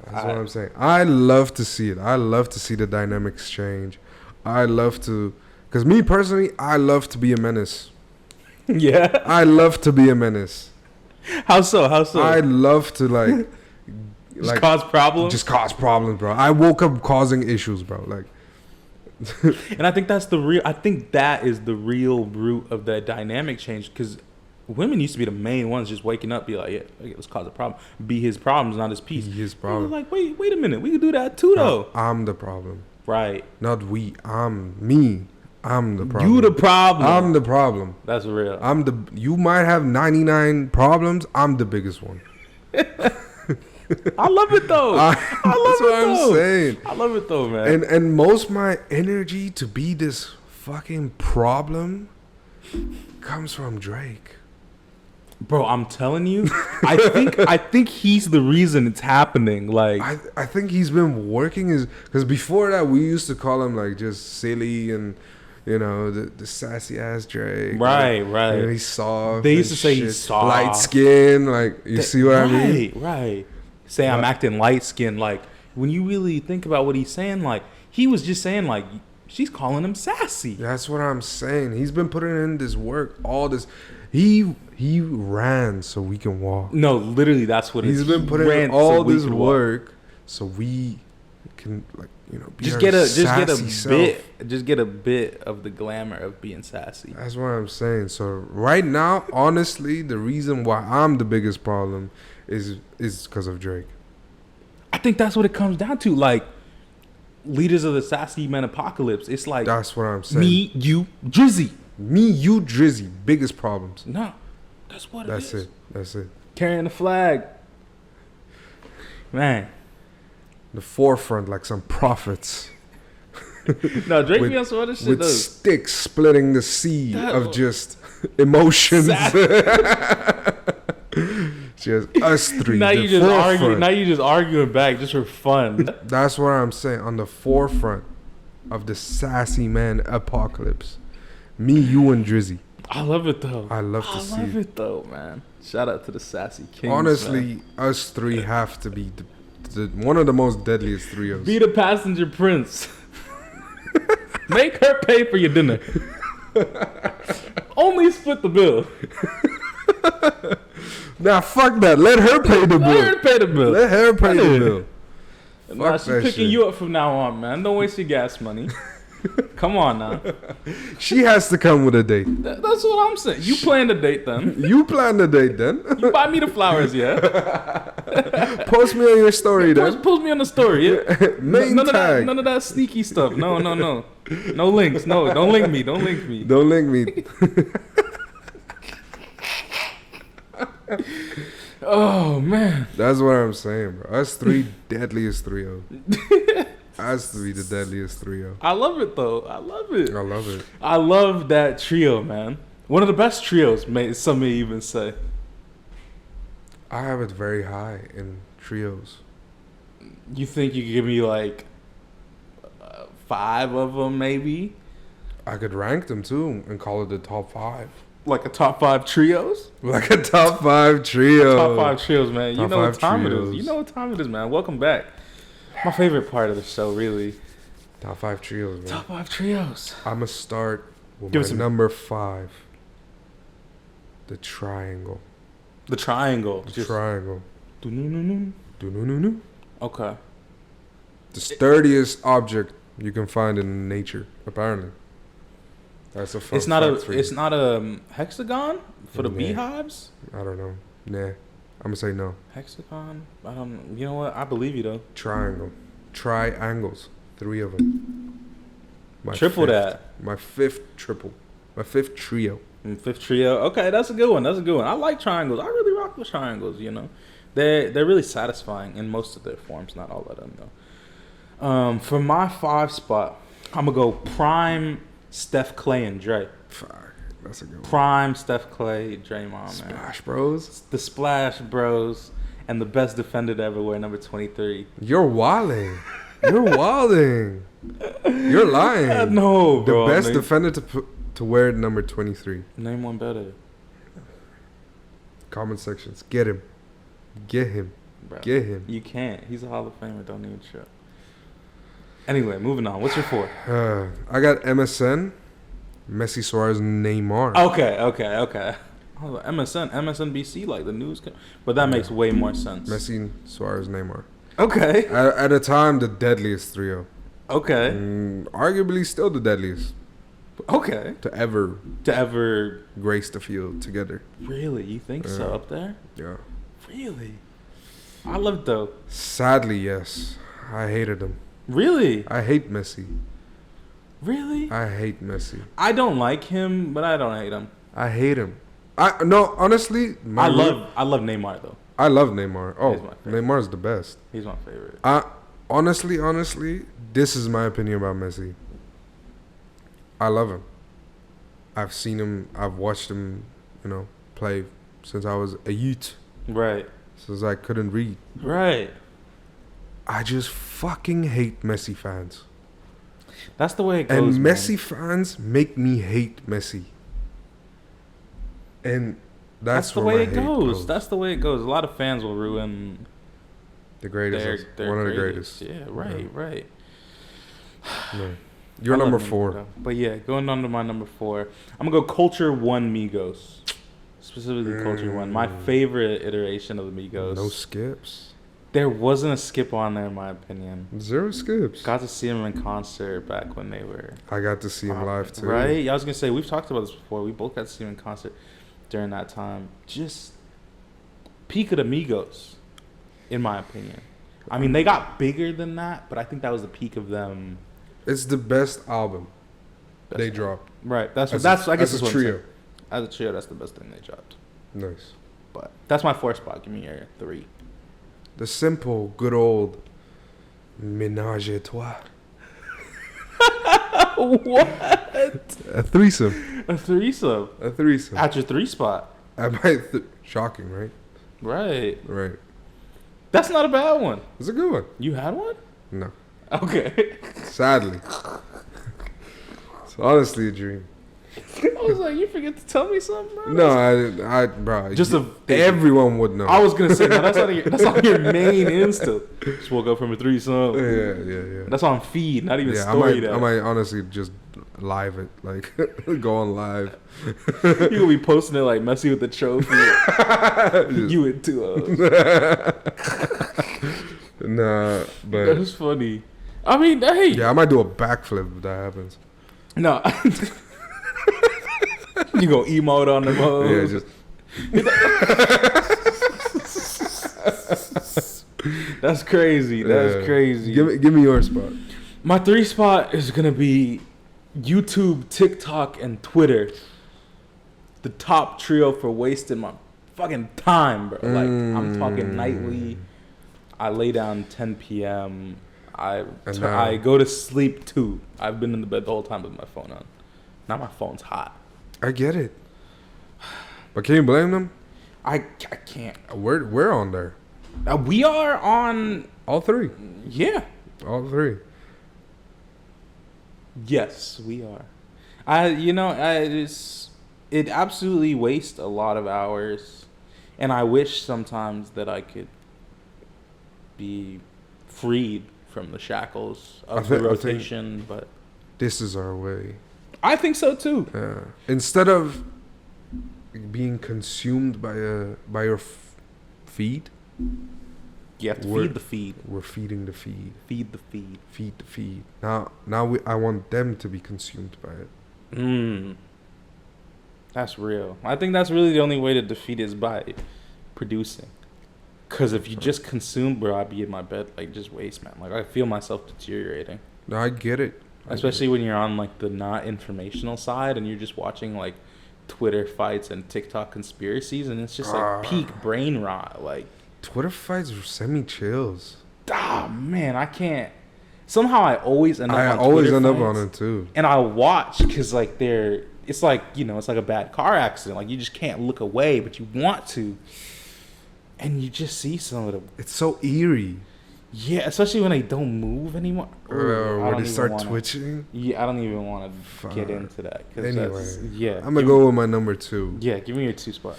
That's what I'm saying. I love to see it. I love to see the dynamics change. I love to... Because me personally, I love to be a menace. Yeah? I love to be a menace. How so? I love to like cause problems? Just cause problems, bro. I woke up causing issues, bro. Like and I think that is the real root of the dynamic change, because women used to be the main ones just waking up, be like, yeah, let's cause a problem. Be his problems, not his peace. Be his problem. Like, wait a minute. We could do that too, though. I'm the problem. Right. Not we. Me. I'm the problem. You the problem. I'm the problem. That's real. You might have 99 problems. I'm the biggest one. I love it though. That's what I'm saying. I love it though, man. And most my energy to be this fucking problem comes from Drake. Bro, I'm telling you, I think he's the reason it's happening. Like, I think he's been working because before that we used to call him like just silly and the sassy ass Drake. Right. He's soft. They used to say he's soft, light skin. Like you see what I mean? Right. Say I'm acting light skinned. Like when you really think about what he's saying, like he was just saying like she's calling him sassy. That's what I'm saying. He's been putting in this work, all this. He ran so we can walk. No, literally, that's what he's been putting in all this work so we can be just get a bit of the glamour of being sassy. That's what I'm saying. So right now, honestly, the reason why I'm the biggest problem is because of Drake. I think that's what it comes down to. Like, leaders of the sassy man apocalypse. It's like that's what I'm saying. Me, you, Drizzy. Biggest problems. No, that's what it is. That's it. Carrying the flag, man. The forefront like some prophets. No, Drake be on some other shit with though. Sticks splitting the sea of just emotions. She has us three. Now the you just argue. forefront. Now you just arguing back just for fun. That's what I'm saying. On the forefront of the sassy man apocalypse. Me, you, and Drizzy. I love it though. I love to see I love it. it though, man. Shout out to the Sassy Kings. Honestly, man. us three have to be the one of the most deadliest trios. Be the passenger prince. Make her pay for your dinner. Only split the bill. Nah, fuck that. Let her pay the bill. Let her pay the bill. Let her pay the bill. Nah, Fuck she's that picking shit. you up from now on, man. Don't waste your gas money. Come on now. She has to come with a date. That's what I'm saying. You plan the date then. You plan the date then. You buy me the flowers, yeah. Post me on your story then. Post me on the story, yeah. Main tag. None of that sneaky stuff. No. No links. No, don't link me. Don't link me. Don't link me. Oh man. That's what I'm saying, bro. Us three deadliest trio. Us three the deadliest trio. I love it though. I love it. I love it. I love that trio, man. One of the best trios, some may even say. I have it very high in trios. You think you could give me like 5 of them, maybe? I could rank them too and call it the top 5. Like a top 5 trios? Like a top 5 trio. Top 5 trios, man. You Top know what 5 time it trios. is. You know what time it is, man. Welcome back. My favorite part of the show, really. Top 5 trios, man. Top 5 trios. I'm going to start with Give my us some- number 5. The triangle. The triangle. The Just triangle. doo-doo-doo-doo. Do-no-no-no. Okay. The sturdiest object you can find in nature, apparently. That's a fun It's not fact for you. it's not a hexagon for the Nah. beehives? I don't know. Nah. I'm going to say no. Hexagon? I don't. You know what? I believe you though. Triangle. Triangles. 3 of them. Triple that. My 5th triple. My 5th trio. 5th trio. Okay, that's a good one. That's a good one. I like triangles. I really rock with triangles. You know, they're really satisfying in most of their forms. Not all of them though. For my 5 spot, I'm gonna go prime Steph Clay and Dre. Fuck. That's a good one. Prime Steph Clay, Draymond, man. Splash Bros. The Splash Bros and the best defender to ever wear number 23. You're wilding. You're wilding. You're lying. No, bro. The best defender to wear number 23. Name one better. Comment sections. Get him. Get him. Bro. Get him. You can't. He's a Hall of Famer. Don't even trip. Anyway, moving on. What's your 4? I got MSN, Messi, Suarez, Neymar. Okay. I was like, MSNBC, like the news. But that makes way more sense. Messi, Suarez, Neymar. Okay. At the time, the deadliest trio. Okay. Arguably still the deadliest Okay. to ever To ever. grace the field together. Really? You think so? Yeah. Up there? Yeah. Really? I love it though. Sadly, yes. I hated him. Really? I hate Messi. Really? I hate Messi. I don't like him, but I don't hate him. I hate him. No, honestly, I love Neymar though. I love Neymar. He's Oh, my favorite. Neymar's the best. He's my favorite. Honestly, this is my opinion about Messi. I love him. I've seen him. I've watched him, play since I was a youth. Right. Since I couldn't read. Right. I just fucking hate Messi fans. That's the way it goes. And man. Messi fans make me hate Messi. And that's the where way my it hate goes. That's the way it goes. A lot of fans will ruin the greatest. their One of the greatest. greatest. Yeah, right, right. No. You're I love number Neymar, 4. though. But yeah, going on to my number 4. I'm going to go Culture 1 Migos. Specifically Culture 1. My favorite iteration of the Migos. No skips. There wasn't a skip on there in my opinion. 0 skips. Got to see them in concert back when they were... I got to see him live too. Right? I was going to say, we've talked about this before. We both got to see them in concert during that time. Just peak of the Migos, in my opinion. I mean, they got bigger than that, but I think that was the peak of them. It's the best album they dropped. Right. As a trio. As a trio, that's the best thing they dropped. Nice. But that's my 4 spot. Give me your 3. The simple, good old ménage à trois. What? A threesome. A threesome. A threesome. At your 3 spot. Shocking, right? Right. Right. That's not a bad one. It's a good one. You had one? No. Okay. Sadly. It's honestly a dream. I was like, you forget to tell me something, bro? No, bro. Just everyone would know. I was gonna say, no, that's not your main instinct. Just woke up from a threesome. Yeah. That's on feed, not even Yeah, story. I might honestly just live it, like go on live. You gonna be posting it like messy with the trophy. You in 2 Nah, but that's funny. I mean, hey. yeah, I might do a backflip if that happens. No. You gonna emote on the mode? Yeah, just. That's crazy. That's crazy. Give me your spot. My 3 spot is gonna be YouTube, TikTok, and Twitter. The top trio for wasting my fucking time, bro. Like I'm talking nightly. I lay down 10 p.m. I go to sleep 2. I've been in the bed the whole time with my phone on. Now my phone's hot. I get it, but can you blame them? I can't. We're on there. We are on All 3. Yeah. All 3. Yes, we are. It absolutely wastes a lot of hours, and I wish sometimes that I could be freed from the shackles of the rotation, but this is our way. I think so too. Yeah. Instead of being consumed by your feed, You have to feed the feed. We're feeding the feed. Feed the feed. Feed the feed. Now I want them to be consumed by it. That's real. I think that's really the only way to defeat it is by producing. Because if you just consume, bro, I'd be in my bed like just waste, man. Like I feel myself deteriorating. No, I get it. Especially when you're on like the not informational side and you're just watching like Twitter fights and TikTok conspiracies, and it's just like peak brain rot. Like Twitter fights are semi-chills. Man, I can't. Somehow I always end up I on always Twitter end up fights, on it too. and I watch because like it's like, it's like a bad car accident. Like you just can't look away, but you want to, and you just see some of them. It's so eerie. Yeah, especially when they don't move anymore. When they start twitching. Yeah, I don't even want to get into that. Anyway, I'm gonna go with my number 2. Yeah, give me your 2 spot.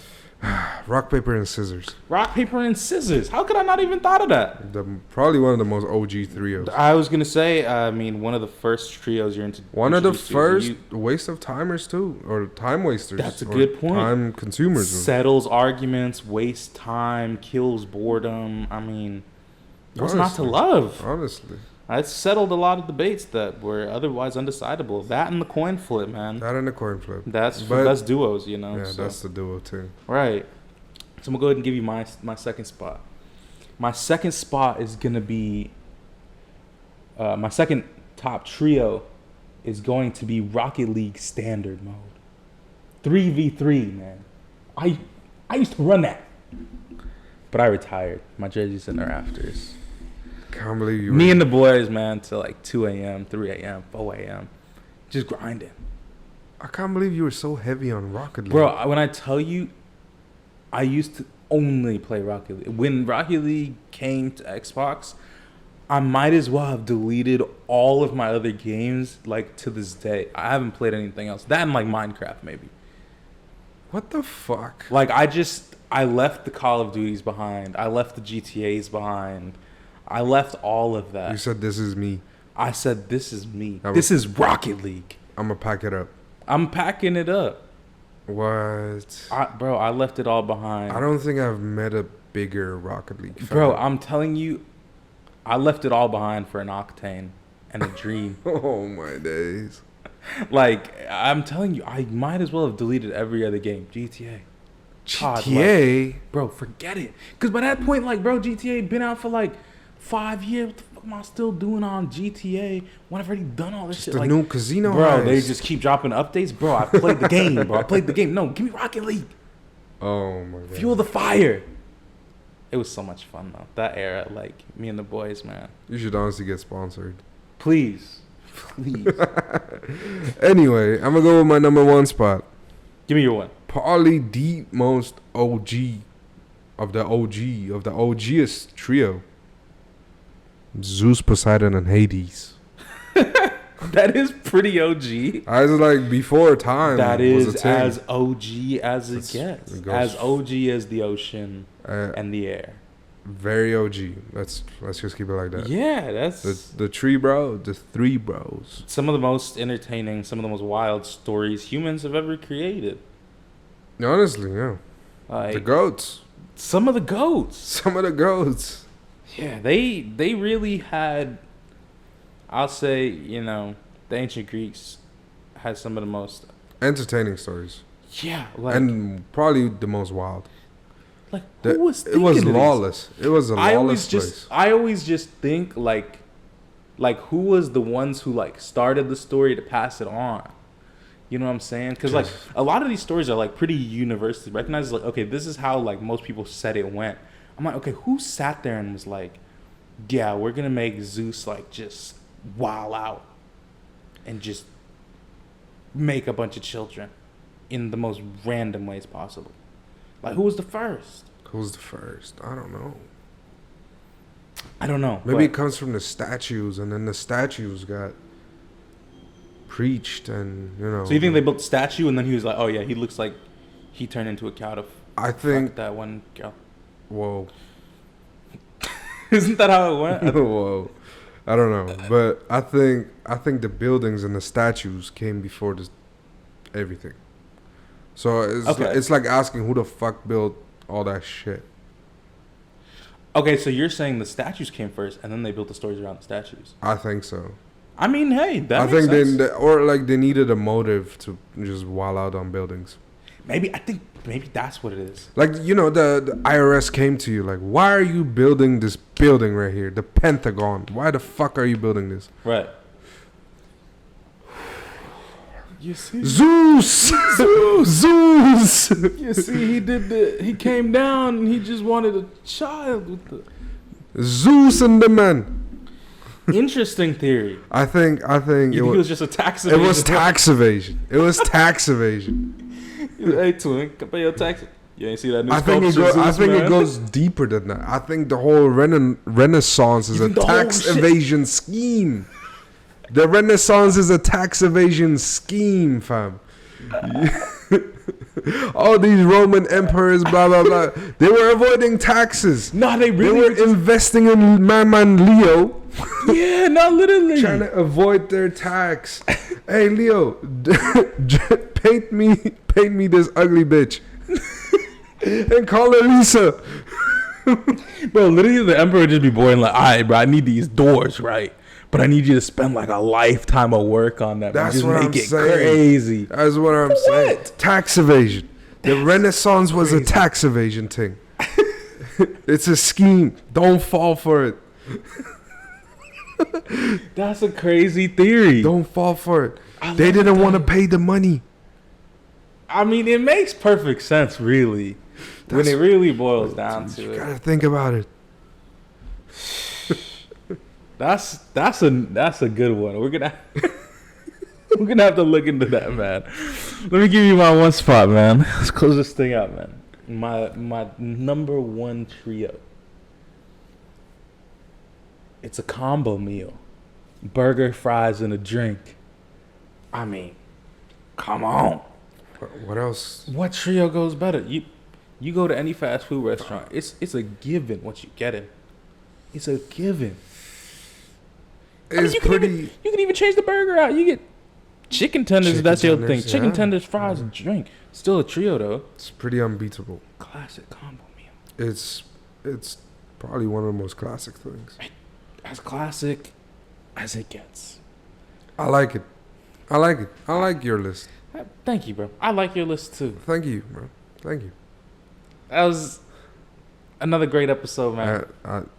Rock, paper, and scissors. Rock, paper, and scissors. How could I not even thought of that? Probably one of the most OG trios. I was gonna say, one of the first trios you're into. One of the first waste of timers too, or time wasters. That's a good point. Time consumers. Settles arguments, wastes time, kills boredom. I mean, what's not to love? Honestly. It's settled a lot of debates that were otherwise undecidable. That and the coin flip, man. That and the coin flip. That's for best duos, Yeah, so. That's the duo too. Right. So I'm going to go ahead and give you my second spot. My second spot is going to be... my second top trio is going to be Rocket League Standard Mode. 3v3, man. I used to run that. But I retired. My jersey's in the rafters. Can't believe you. Me and the boys, man, till like 2 a.m., 3 a.m., 4 a.m. Just grinding. I can't believe you were so heavy on Rocket League. Bro, when I tell you, I used to only play Rocket League. When Rocket League came to Xbox, I might as well have deleted all of my other games, like, to this day. I haven't played anything else. That and, like, Minecraft, maybe. What the fuck? Like, I left the Call of Duties behind. I left the GTAs behind. I left all of that. You said, this is me. I said, this is me. This is Rocket League. I'm going to pack it up. I'm packing it up. What? Bro, I left it all behind. I don't think I've met a bigger Rocket League fan. Bro, I'm telling you, I left it all behind for an Octane and a Dream. Oh, my days. Like, I'm telling you, I might as well have deleted every other game. GTA. GTA? Bro, forget it. Because by that point, like, bro, GTA been out for, like, 5 years. What the fuck am I still doing on GTA when I've already done all this just shit? The like, new casino bro, heist. They just keep dropping updates. Bro, I played the game, bro. I played the game. No, give me Rocket League. Oh, my God. Fuel the fire. It was so much fun, though. That era, like, me and the boys, man. You should honestly get sponsored. Please. Please. Anyway, I'm going to go with my number 1 spot. Give me your one. Probably the most OG of the OGest trio. Zeus, Poseidon, and Hades. That is pretty OG. I was like before time. That was is a thing. as OG as it gets. It goes- As OG as the ocean and the air. Very OG. Let's just keep it like that. Yeah, that's The three bros. some of the most entertaining, some of the most wild stories humans have ever created. Honestly, yeah. Like The goats. some of the goats. Some of the goats. Yeah, they really had. I'll say, you know, the ancient Greeks had some of the most Entertaining stories. Yeah, like And probably the most wild. like who was It was thinking of these? lawless. It was a lawless place. I always just think like who was the ones who like started the story to pass it on. You know what I'm saying? Because like a lot of these stories are like pretty universally recognized. Like, okay, this is how like most people said it went. I'm like, okay, who sat there and was like, yeah, we're gonna make Zeus like just wild out and just make a bunch of children in the most random ways possible. Like, who was the first? Who's the first? I don't know. I don't know. Maybe it comes from the statues, and then the statues got preached, and you know. So you think they built the statue, and then he was like, "Oh yeah, he looks like he turned into a cow to I think. fuck that one girl." Whoa. Isn't that how it went? Whoa. I don't know, but I think the buildings and the statues came before this everything. So it's like asking who the fuck built all that shit. Okay, so you're saying the statues came first, and then they built the stories around the statues. I think so. I mean, hey, that I makes think sense. they needed a motive to just wall out on buildings. Maybe that's what it is. Like, you know, the IRS came to you like, why are you building this building right here? The Pentagon. Why the fuck are you building this? Right. You see, Zeus! Zeus! you see, he came down and he just wanted a child with the Zeus and the man. interesting theory. I think You think it was just a tax it evasion? was tax evasion. It was tax evasion. Hey, twin, come pay your taxes. You ain't see that new I think it goes deeper than that. I think the whole Renaissance is a tax evasion scheme. The Renaissance is a tax evasion scheme, fam. All these Roman emperors, blah blah blah, they were avoiding taxes. No, they They really were investing in my man Leo, Yeah, not literally. trying to avoid their tax. Hey Leo, paint me this ugly bitch, and call her Lisa. Bro, literally the emperor would just be boring like, all right, bro, I need these doors, right? But I need you to spend like a lifetime of work on that. That's just what make I'm it saying. crazy. That's what I'm saying. Tax evasion. The Renaissance was a tax evasion thing. It's a scheme. Don't fall for it. That's a crazy theory. Don't fall for it. I They love didn't want to that. pay the money. I mean, it makes perfect sense, really, when it really boils down to You it. gotta think about it. That's a good one. We're gonna have to look into that, man. Let me give you my one spot, man. Let's close this thing out, man. My number one trio. It's a combo meal. Burger, fries, and a drink. I mean, come on. What else? What trio goes better? You go to any fast food restaurant. It's a given what you get it. It's a given. It's you pretty. You can even change the burger out. You get chicken tenders. Chicken That's your thing. tenders, Chicken yeah. tenders, fries, and drink. Still a trio though. It's pretty unbeatable. Classic combo meal. It's probably one of the most classic things. As classic as it gets. I like it. I like your list. Thank you, bro. I like your list too. Thank you, bro. Thank you. That was another great episode, man.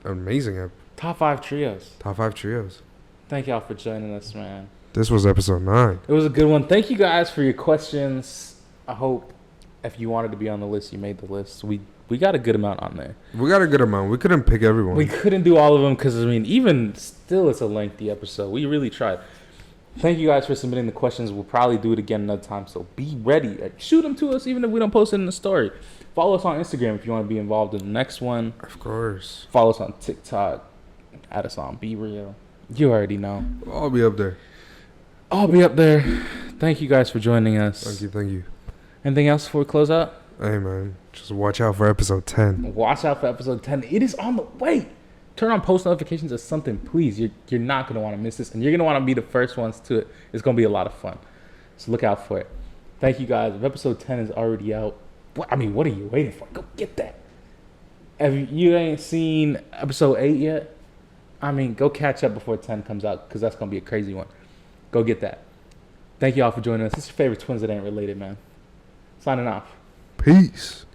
Amazing. Top 5 trios. Top 5 trios. Thank y'all for joining us, man. This was episode 9. It was a good one. Thank you guys for your questions. I hope if you wanted to be on the list, you made the list. We got a good amount on there. We got a good amount. We couldn't pick everyone. We couldn't do all of them because, I mean, even still, it's a lengthy episode. We really tried. Thank you guys for submitting the questions. We'll probably do it again another time, so be ready. Shoot them to us even if we don't post it in the story. Follow us on Instagram if you want to be involved in the next one. Of course. Follow us on TikTok. Add us on Be Real. You already know. I'll be up there. I'll be up there. Thank you guys for joining us. Thank you. Anything else before we close out? Hey, man. Just watch out for episode 10. Watch out for episode 10. It is on the way. Turn on post notifications or something, please. You're not going to want to miss this. And you're going to want to be the first ones to it. It's going to be a lot of fun. So look out for it. Thank you, guys. If episode 10 is already out, what are you waiting for? Go get that. If you ain't seen episode 8 yet, go catch up before 10 comes out because that's going to be a crazy one. Go get that. Thank you all for joining us. This is your favorite twins that ain't related, man. Signing off. Peace.